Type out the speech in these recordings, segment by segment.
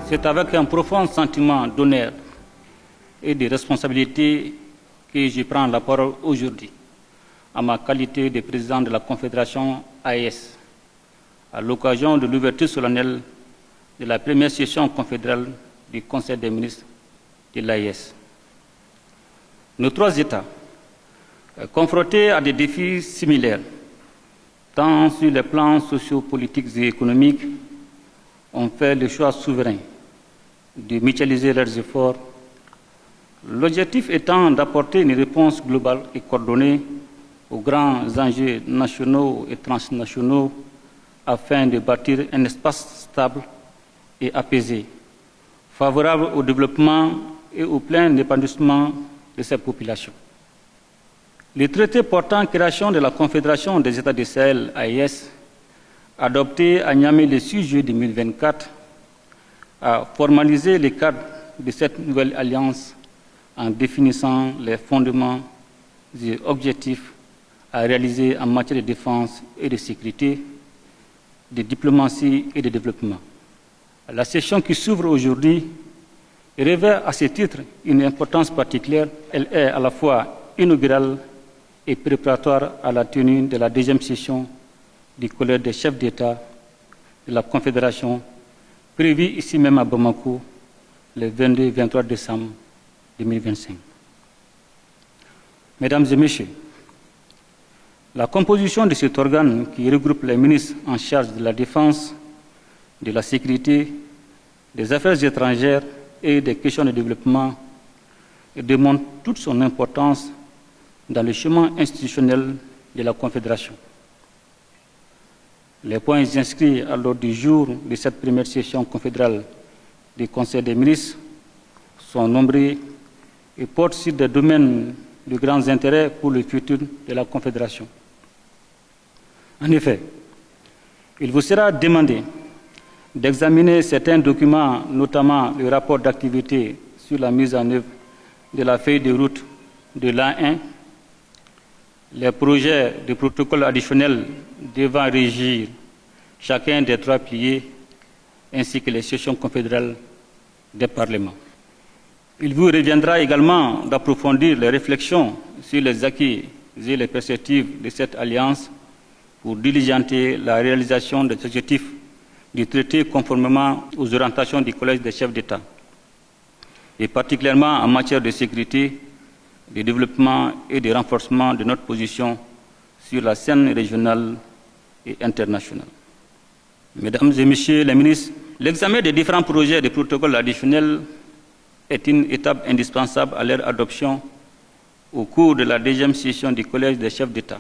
C'est avec un profond sentiment d'honneur et de responsabilité que je prends la parole aujourd'hui, à ma qualité de président de la Confédération AES, à l'occasion de l'ouverture solennelle de la première session confédérale du Conseil des ministres de l'AES. Nos trois États, confrontés à des défis similaires, tant sur les plans sociopolitiques et économiques, ont fait le choix souverain de mutualiser leurs efforts, l'objectif étant d'apporter une réponse globale et coordonnée aux grands enjeux nationaux et transnationaux afin de bâtir un espace stable et apaisé, favorable au développement et au plein épanouissement de ces populations. Le traité portant création de la Confédération des États du Sahel, AES, adopté à Niamey le 6 juillet 2024, a formalisé le cadre de cette nouvelle alliance en définissant les fondements et objectifs à réaliser en matière de défense et de sécurité, de diplomatie et de développement. La session qui s'ouvre aujourd'hui revêt à ce titre une importance particulière. Elle est à la fois inaugurale et préparatoire à la tenue de la deuxième session du Collège des chefs d'État de la Confédération, prévue ici même à Bamako le 22 et 23 décembre 2025. Mesdames et Messieurs, la composition de cet organe qui regroupe les ministres en charge de la défense, de la sécurité, des affaires étrangères et des questions de développement démontre toute son importance dans le chemin institutionnel de la Confédération. Les points inscrits à l'ordre du jour de cette première session confédérale du Conseil des ministres sont nombreux et portent sur des domaines de grands intérêts pour le futur de la Confédération. En effet, il vous sera demandé d'examiner certains documents, notamment le rapport d'activité sur la mise en œuvre de la feuille de route de l'A1, les projets de protocole additionnels devant régir chacun des trois piliers, ainsi que les sessions confédérales des parlements. Il vous reviendra également d'approfondir les réflexions sur les acquis et les perspectives de cette alliance pour diligenter la réalisation des objectifs du traité conformément aux orientations du Collège des chefs d'État, et particulièrement en matière de sécurité, de développement et de renforcement de notre position sur la scène régionale et internationale. Mesdames et Messieurs les ministres, l'examen des différents projets de protocoles additionnels est une étape indispensable à leur adoption au cours de la deuxième session du Collège des chefs d'État.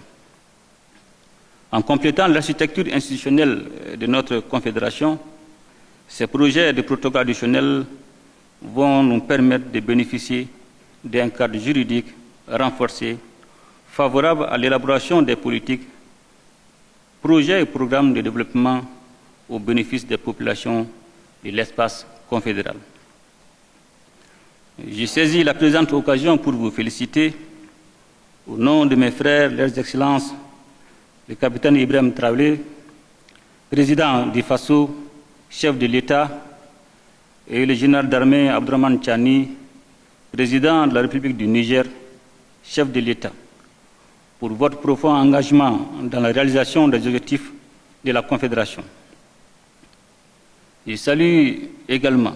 En complétant l'architecture institutionnelle de notre Confédération, ces projets de protocoles additionnels vont nous permettre de bénéficier d'un cadre juridique renforcé, favorable à l'élaboration des politiques, projets et programmes de développement au bénéfice des populations de l'espace confédéral. J'ai saisi la présente occasion pour vous féliciter, au nom de mes frères, leurs excellences, le capitaine Ibrahim Traoré, président du FASO, chef de l'État, et le général d'armée Abdourahmane Tchani, président de la République du Niger, chef de l'État, pour votre profond engagement dans la réalisation des objectifs de la Confédération. Je salue également,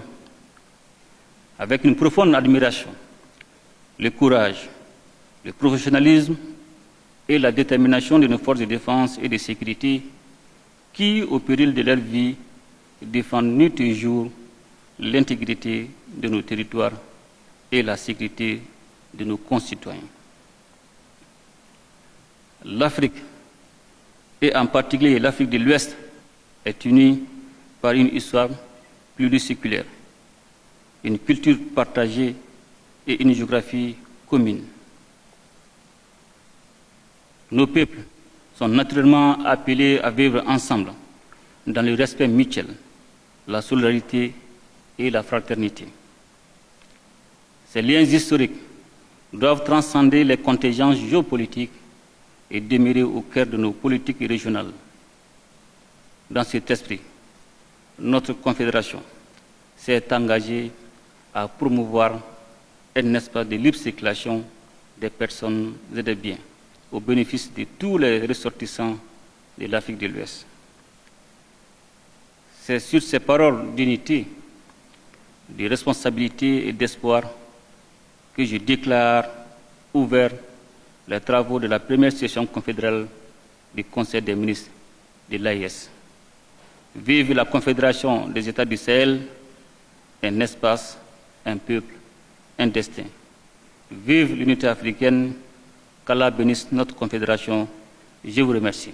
avec une profonde admiration, le courage, le professionnalisme et la détermination de nos forces de défense et de sécurité qui, au péril de leur vie, défendent nuit et jour l'intégrité de nos territoires et la sécurité de nos concitoyens. L'Afrique, et en particulier l'Afrique de l'Ouest, est unie par une histoire pluriséculaire, une culture partagée et une géographie commune. Nos peuples sont naturellement appelés à vivre ensemble dans le respect mutuel, la solidarité et la fraternité. Ces liens historiques doivent transcender les contingences géopolitiques et demeurer au cœur de nos politiques régionales. Dans cet esprit, notre Confédération s'est engagé à promouvoir un espace de libre circulation des personnes et des biens au bénéfice de tous les ressortissants de l'Afrique de l'Ouest. C'est sur ces paroles d'unité, de responsabilité et d'espoir que je déclare ouvert les travaux de la première session confédérale du Conseil des ministres de l'AES. Vive la Confédération des États du Sahel, un espace, un peuple, un destin. Vive l'unité africaine, qu'Allah bénisse notre Confédération. Je vous remercie.